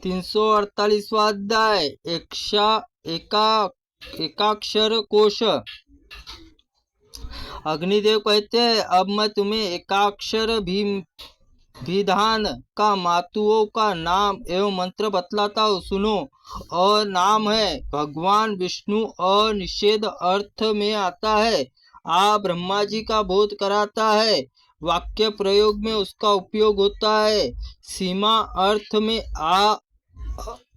348वां अध्याय एकाक्षर कोश। अग्निदेव कहते हैं, अब मैं तुम्हें एकाक्षर विधान का मातुओं का नाम एवं मंत्र बतलाता हूँ, सुनो। नाम है भगवान विष्णु। निषेध अर्थ में आता है आ ब्रह्मा जी का बोध कराता है। वाक्य प्रयोग में उसका उपयोग होता है। सीमा अर्थ में आ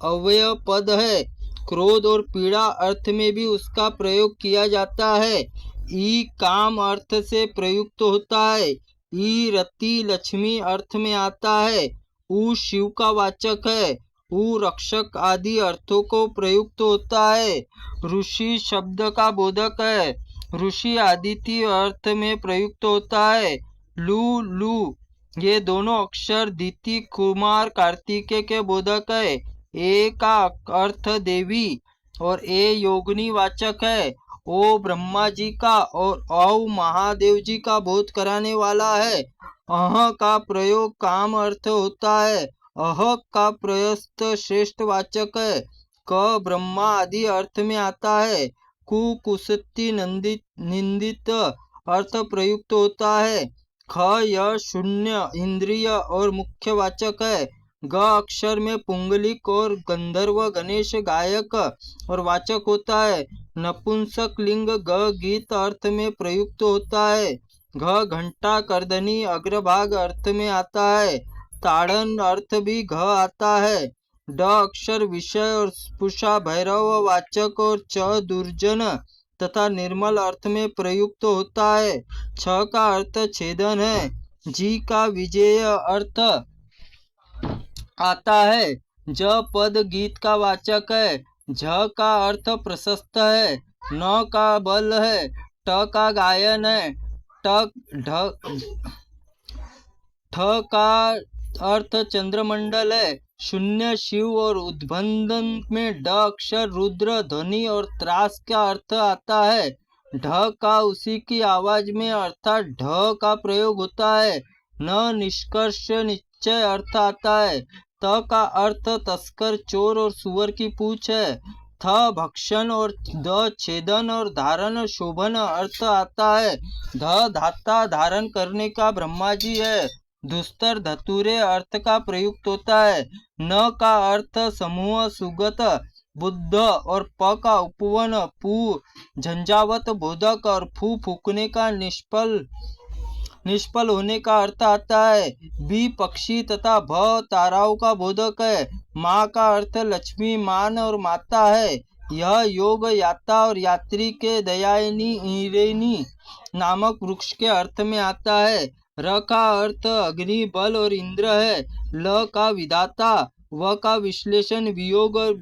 अव्यय पद है। क्रोध और पीड़ा अर्थ में भी उसका प्रयोग किया जाता है। ई काम अर्थ से प्रयुक्त होता है। ई रति लक्ष्मी अर्थ में आता है। ऊ शिव का वाचक है। ऊ रक्षक आदि अर्थों को प्रयुक्त होता है। ऋषि शब्द का बोधक है। ऋषि आदित्य अर्थ में प्रयुक्त होता है। लू लू ये दोनों अक्षर दिति कुमार कार्तिकेय के बोधक है। ए का अर्थ देवी और ए योगिनी वाचक है। ओ ब्रह्मा जी का और औ महादेव जी का बोध कराने वाला है। अह का प्रयोग काम अर्थ होता है। अह का प्रयस्त श्रेष्ठ वाचक है। क ब्रह्मा आदि अर्थ में आता है। कु कुसति निंदित अर्थ प्रयुक्त होता है। ख यह शून्य इंद्रिय और मुख्य वाचक है। ग अक्षर में पुंगलिक और गंधर्व गणेश गायक और वाचक होता है। नपुंसक लिंग ग गीत अर्थ में प्रयुक्त होता है। घ घंटा करधनी अग्रभाग अर्थ में आता है। ताड़न अर्थ भी घ आता है। ड अक्षर विषय और स्पुषा भैरव वाचक और च दुर्जन तथा निर्मल अर्थ में प्रयुक्त होता है। छ का अर्थ छेदन है। जी का विजय अर्थ आता है। ज पद गीत का वाचक है। झ का अर्थ प्रशस्त है। न का बल है। ट का गायन है। ठ का अर्थ चंद्रमंडल है। शून्य शिव और उद्बंधन में ड अक्षर रुद्र ध्वनि और त्रास का अर्थ आता है। ढ का उसी की आवाज में अर्थात ढ का प्रयोग होता है। न निष्कर्ष निश्चय अर्थ आता है। त का अर्थ तस्कर चोर और सुअर की पूंछ है। थ भक्षण और द छेदन और धारण शोभन अर्थ आता है। ध धाता धारण करने का ब्रह्मा जी है। दुस्तर धतुरे अर्थ का प्रयुक्त होता है। न का अर्थ समूह सुगत बुद्ध और प का उपवन पू झंझावत बोधक और फू फूकने का निष्फल होने का अर्थ आता है। बी पक्षी तथा भ ताराओं का बोधक है। माँ का अर्थ लक्ष्मी मान और माता है। यह योग याता और यात्री के दयायनी ईरेनी नामक वृक्ष के अर्थ में आता है। र का अर्थ अग्नि बल और इंद्र है। ल का विधाता व का विश्लेषण वियोग और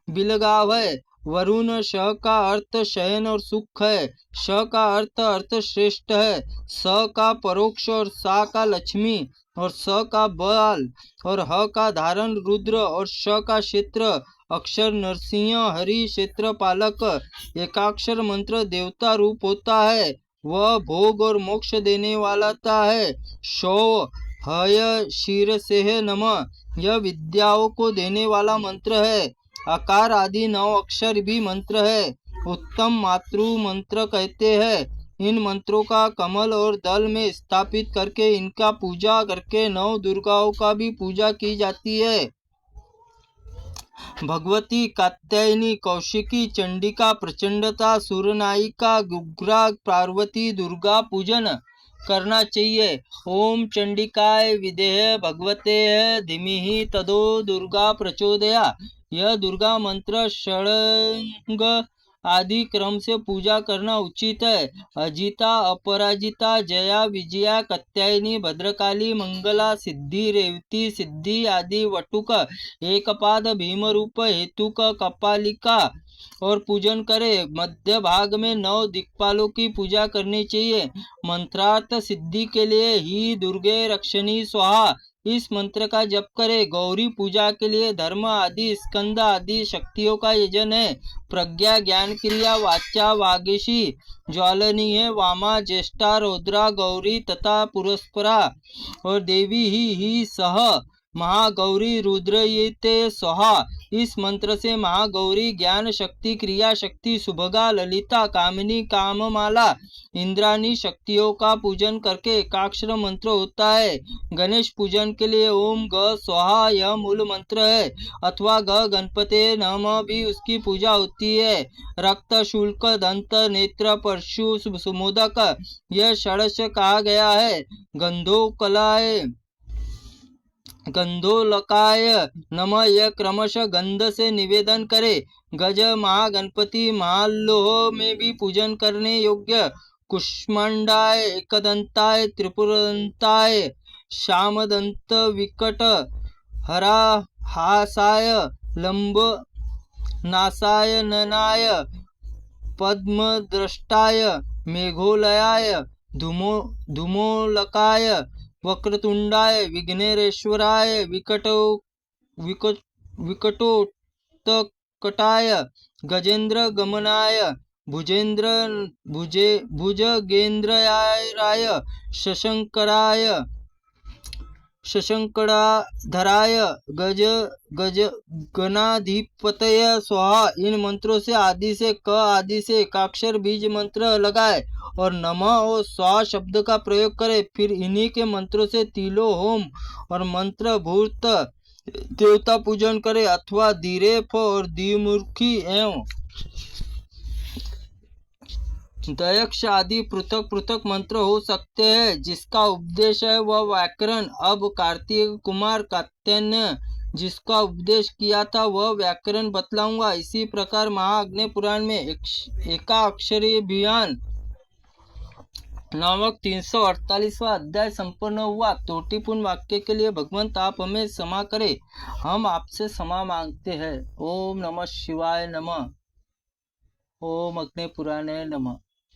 बिलगाव है। वरुण श का अर्थ शयन और सुख है। श का अर्थ श्रेष्ठ है। स का परोक्ष और सा का लक्ष्मी और स का बल और ह का धारण रुद्र और श का क्षेत्र अक्षर नरसिंह हरि क्षेत्र पालक। एकाक्षर मंत्र देवता रूप होता है। वह भोग और मोक्ष देने वाला है। शो हय शीर से नमः यह विद्याओं को देने वाला मंत्र है। आकार आदि 9 अक्षर भी मंत्र है। उत्तम मातृ मंत्र कहते हैं। इन मंत्रों का कमल और दल में स्थापित करके इनका पूजा करके 9 दुर्गाओं का भी पूजा की जाती है। भगवती कात्यायनी कौशिकी चंडिका प्रचंडता सूरनायिका उग्रा पार्वती दुर्गा पूजन करना चाहिए। ओम चंडिकाय विदेह भगवते धीमहि तदो दुर्गा प्रचोदया। यह दुर्गा मंत्र षडंग आदि क्रम से पूजा करना उचित है। अजिता अपराजिता जया विजया कात्यायनी भद्रकाली मंगला सिद्धि रेवती सिद्धि आदि वटुक एकपाद भीम रूप हेतुक कपालिका और पूजन करे। मध्य भाग में 9 दिक्पालों की पूजा करनी चाहिए। मंत्रार्थ सिद्धि के लिए ही दुर्गे रक्षणी स्वाहा इस मंत्र का जप करे। गौरी पूजा के लिए धर्म आदि स्कंद आदि शक्तियों का यजन है। प्रज्ञा ज्ञान क्रिया वाचा वागीशी ज्वालनीय वामा ज्येष्ठा रौद्रा गौरी तथा पुरस्परा और देवी ही सह महागौरी रुद्रयते स्वाहा। इस मंत्र से महागौरी ज्ञान शक्ति, क्रिया शक्ति, सुभगा, ललिता, कामिनी, काममाला, इंद्राणी शक्तियों का पूजन करके एकाक्षर मंत्र होता है। गणेश पूजन के लिए ओम ग स्वाहा यह मूल मंत्र है, अथवा ग गणपते नमः भी उसकी पूजा होती है। रक्त, शुल्क, दंत, नेत्र, परशु, सुमोदक यह षडश कहा गया है। गंधोलकाय नमः यह क्रमशः गंध से निवेदन करे। गज, महागणपति, महालोह में भी पूजन करने योग्य। कुष्मांडाय, एकदंताय, त्रिपुरदंताय, श्यामदंत, विकट हराहासाय, लंब नासाय, ननाय, पद्मद्रष्टाय, मेघोलयाय, धूमोलकाय, वक्रतुंडाय, विघ्नेश्वराय, विकटोत्कटाय, गजेंद्र गमनाय, भुजगेंद्राय, शशंकराधराय, गज गणाधिपतय स्वाहा। इन मंत्रों से आदि से क आदि से एकाक्षर बीज मंत्र लगाए और नमः और स्वाहा शब्द का प्रयोग करे। फिर इन्हीं के मंत्रों से तिलो होम और मंत्र भूत देवता पूजन करे, अथवा दिरेफ और द्विमुखी एवं दयक्ष आदि पृथक पृथक मंत्र हो सकते हैं। जिसका उपदेश है वह व्याकरण। अब कार्तिक कुमार कात्यायन जिसका उपदेश किया था वह व्याकरण बतलाऊंगा। इसी प्रकार महाअग्नि पुराण में एकाक्षरी अभियान नामक 348वां अध्याय संपन्न हुआ। त्रुटिपूर्ण वाक्य के लिए भगवंत आप हमें क्षमा करें, हम आपसे क्षमा मांगते हैं। ओम नमः शिवाय नमः। ओम अग्नि पुराणाय नमः।